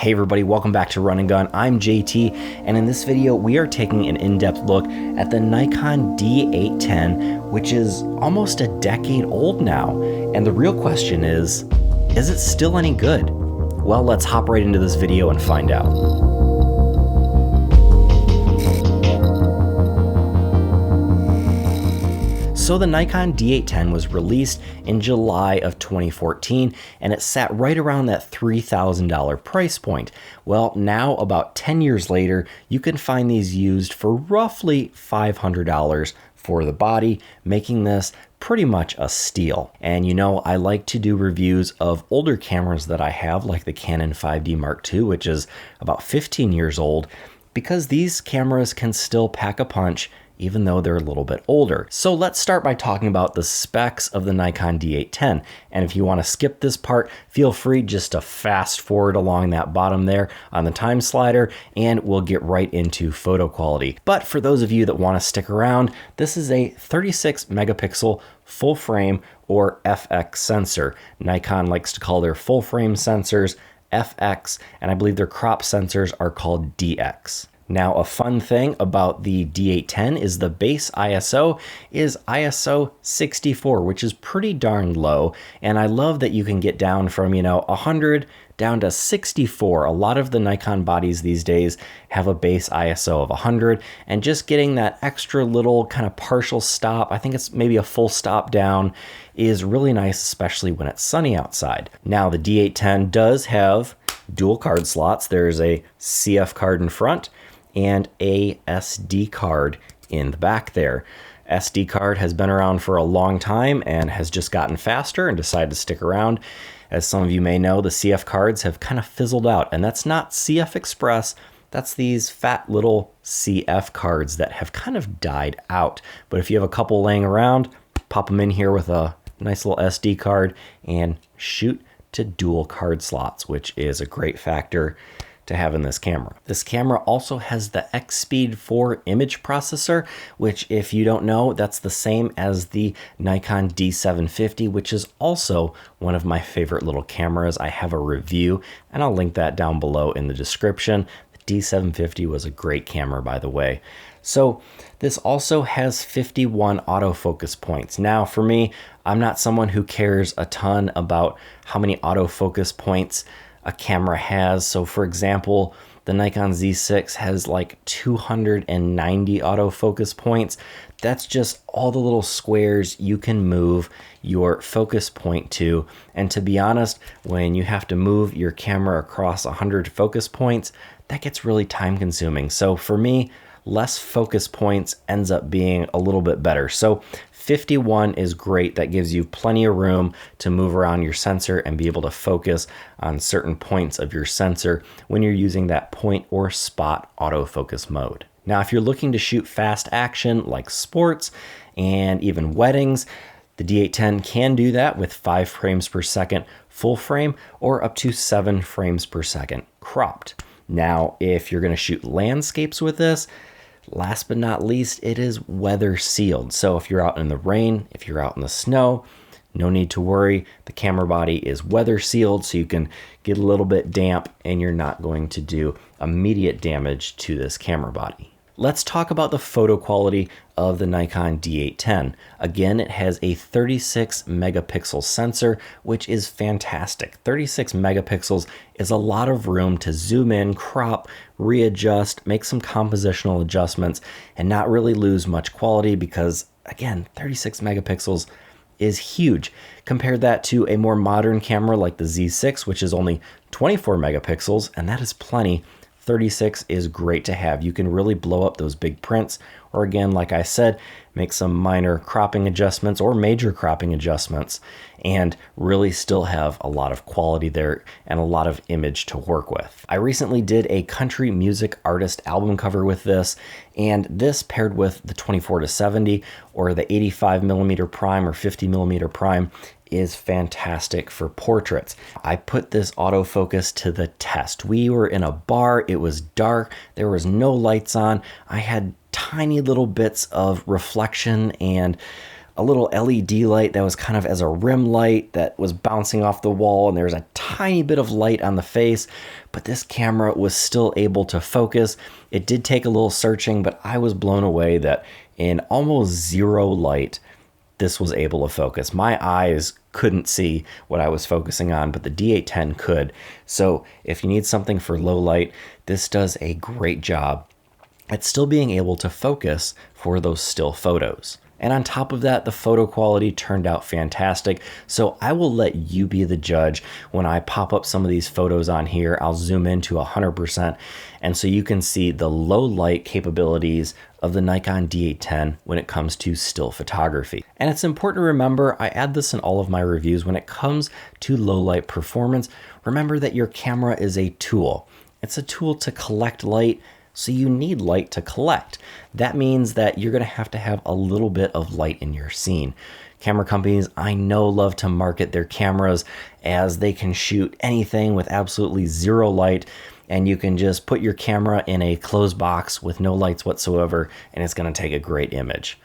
Hey everybody, welcome back to Run and Gun. I'm JT, and in this video we are taking an in-depth look at the Nikon D810, which is almost a decade old now. And the real question is it still any good? Well, let's hop right into this video and find out. So the Nikon D810 was released in July of 2014, and it sat right around that $3,000 price point. Well, now about 10 years later, you can find these used for roughly $500 for the body, making this pretty much a steal. And you know, I like to do reviews of older cameras that I have, like the Canon 5D Mark II, which is about 15 years old, because these cameras can still pack a punch even though they're a little bit older. So let's start by talking about the specs of the Nikon D810. And if you want to skip this part, feel free just to fast forward along that bottom there on the time slider, and we'll get right into photo quality. But for those of you that want to stick around, this is a 36 megapixel full frame or FX sensor. Nikon likes to call their full frame sensors FX, and I believe their crop sensors are called DX. Now, a fun thing about the D810 is the base ISO is ISO 64, which is pretty darn low. And I love that you can get down from, 100 down to 64. A lot of the Nikon bodies these days have a base ISO of 100, and just getting that extra little kind of partial stop, I think it's maybe a full stop down, is really nice, especially when it's sunny outside. Now, the D810 does have dual card slots. There's a CF card in front and a SD card in the back there. SD card has been around for a long time and has just gotten faster and decided to stick around. As some of you may know, the CF cards have kind of fizzled out, and that's not CF Express, that's these fat little CF cards that have kind of died out. But if you have a couple laying around, pop them in here with a nice little SD card and shoot to dual card slots, which is a great factor to have in this camera. This camera also has the X-Speed 4 image processor, which, if you don't know, that's the same as the Nikon D750, which is also one of my favorite little cameras. I have a review, and I'll link that down below in the description. The D750 was a great camera, by the way. So this also has 51 autofocus points. Now, for me, I'm not someone who cares a ton about how many autofocus points a camera has. So for example, the Nikon Z6 has like 290 autofocus points. That's just all the little squares you can move your focus point to. And to be honest, when you have to move your camera across 100 focus points, that gets really time consuming. So for me, less focus points ends up being a little bit better. So 51 is great. That gives you plenty of room to move around your sensor and be able to focus on certain points of your sensor when you're using that point or spot autofocus mode. Now, if you're looking to shoot fast action like sports and even weddings, the D810 can do that with 5 frames per second full frame or up to 7 frames per second cropped. Now, if you're going to shoot landscapes with this, last but not least, it is weather sealed. So if you're out in the rain, if you're out in the snow, no need to worry. The camera body is weather sealed, so you can get a little bit damp and you're not going to do immediate damage to this camera body. Let's talk about the photo quality of the Nikon D810. Again, it has a 36 megapixel sensor, which is fantastic. 36 megapixels is a lot of room to zoom in, crop, readjust, make some compositional adjustments, and not really lose much quality because, again, 36 megapixels is huge. Compare that to a more modern camera like the Z6, which is only 24 megapixels, and that is plenty. 36 is great to have. You can really blow up those big prints, or again, like I said, make some minor cropping adjustments or major cropping adjustments and really still have a lot of quality there and a lot of image to work with. I recently did a country music artist album cover with this, and this paired with the 24-70 or the 85mm prime or 50mm prime is fantastic for portraits. I put this autofocus to the test. We were in a bar, it was dark, there was no lights on. I had tiny little bits of reflection and a little LED light that was kind of as a rim light that was bouncing off the wall, and there's a tiny bit of light on the face, but this camera was still able to focus. It did take a little searching, but I was blown away that in almost zero light, this was able to focus. My eyes couldn't see what I was focusing on, but the D810 could. So if you need something for low light, this does a great job at still being able to focus for those still photos. And on top of that, the photo quality turned out fantastic. So I will let you be the judge when I pop up some of these photos on here. I'll zoom in to 100%. And so you can see the low light capabilities of the Nikon D810 when it comes to still photography. And it's important to remember, I add this in all of my reviews, when it comes to low light performance, remember that your camera is a tool. It's a tool to collect light. So you need light to collect. That means that you're gonna have to have a little bit of light in your scene. Camera companies, I know, love to market their cameras as they can shoot anything with absolutely zero light, and you can just put your camera in a closed box with no lights whatsoever, and it's gonna take a great image.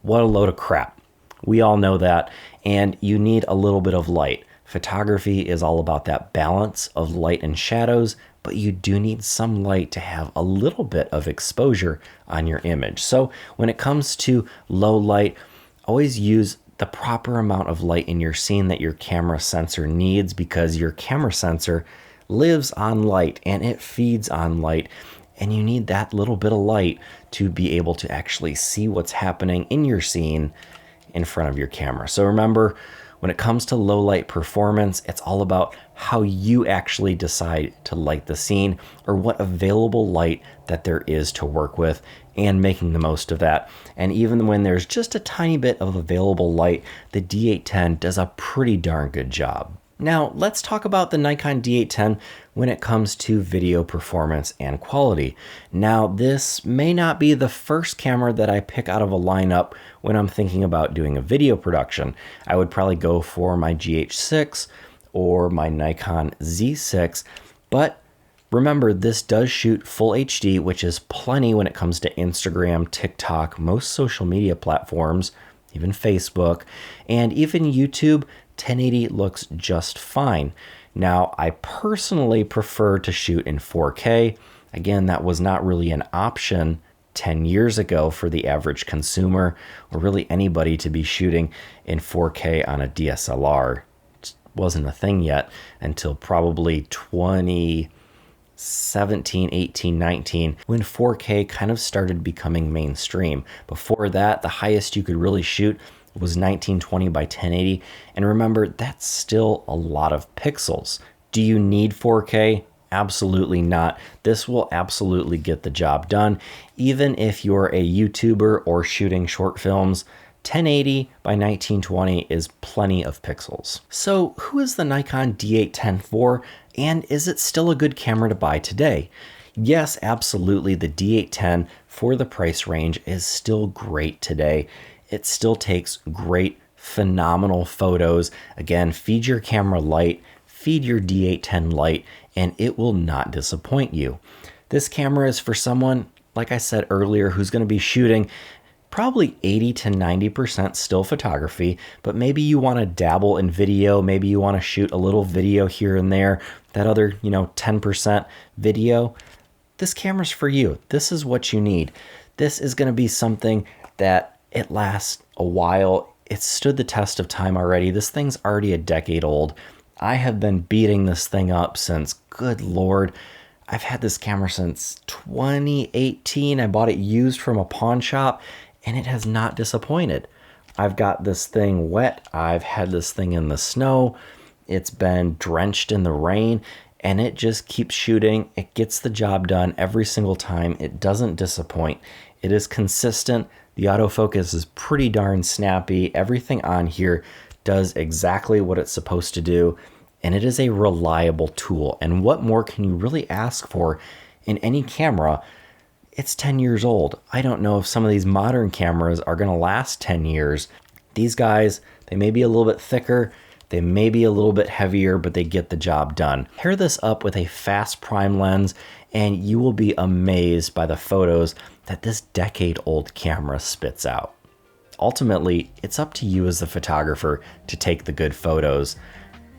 What a load of crap. We all know that, and you need a little bit of light. Photography is all about that balance of light and shadows, but you do need some light to have a little bit of exposure on your image. So when it comes to low light, always use the proper amount of light in your scene that your camera sensor needs, because your camera sensor lives on light and it feeds on light, and you need that little bit of light to be able to actually see what's happening in your scene in front of your camera. So remember, when it comes to low light performance, it's all about how you actually decide to light the scene, or what available light that there is to work with, and making the most of that. And even when there's just a tiny bit of available light, the D810 does a pretty darn good job. Now, let's talk about the Nikon D810 when it comes to video performance and quality. Now, this may not be the first camera that I pick out of a lineup when I'm thinking about doing a video production. I would probably go for my GH6 or my Nikon Z6, but remember, this does shoot full HD, which is plenty when it comes to Instagram, TikTok, most social media platforms, even Facebook, and even YouTube. 1080 looks just fine. Now, I personally prefer to shoot in 4K. Again, that was not really an option 10 years ago for the average consumer, or really anybody, to be shooting in 4K on a DSLR. It wasn't a thing yet until probably 2017, 18, 19, when 4K kind of started becoming mainstream. Before that, the highest you could really shoot was 1920 by 1080. And remember, that's still a lot of pixels. Do you need 4K? Absolutely not. This will absolutely get the job done. Even if you're a YouTuber or shooting short films, 1080 by 1920 is plenty of pixels. So who is the Nikon D810 for, and is it still a good camera to buy today? Yes, absolutely. The D810 for the price range is still great today. It still takes great, phenomenal photos. Again, feed your camera light, feed your D810 light, and it will not disappoint you. This camera is for someone, like I said earlier, who's going to be shooting probably 80 to 90% still photography, but maybe you want to dabble in video, maybe you want to shoot a little video here and there, that other, 10% video. This camera's for you. This is what you need. This is going to be something that it lasts a while. It's stood the test of time already. This thing's already a decade old. I have been beating this thing up since, good Lord, I've had this camera since 2018. I bought it used from a pawn shop, and it has not disappointed. I've got this thing wet. I've had this thing in the snow. It's been drenched in the rain, and it just keeps shooting. It gets the job done every single time. It doesn't disappoint. It is consistent. The autofocus is pretty darn snappy. Everything on here does exactly what it's supposed to do, and it is a reliable tool. And what more can you really ask for in any camera? It's 10 years old. I don't know if some of these modern cameras are going to last 10 years. These guys, they may be a little bit thicker, they may be a little bit heavier, but they get the job done. Pair this up with a fast prime lens, and you will be amazed by the photos that this decade-old camera spits out. Ultimately, it's up to you as the photographer to take the good photos.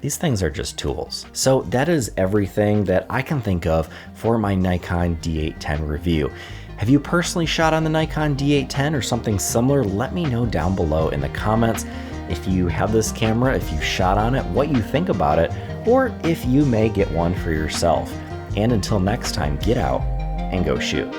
These things are just tools. So that is everything that I can think of for my Nikon D810 review. Have you personally shot on the Nikon D810 or something similar? Let me know down below in the comments. If you have this camera, if you've shot on it, what you think about it, or if you may get one for yourself. And until next time, get out and go shoot.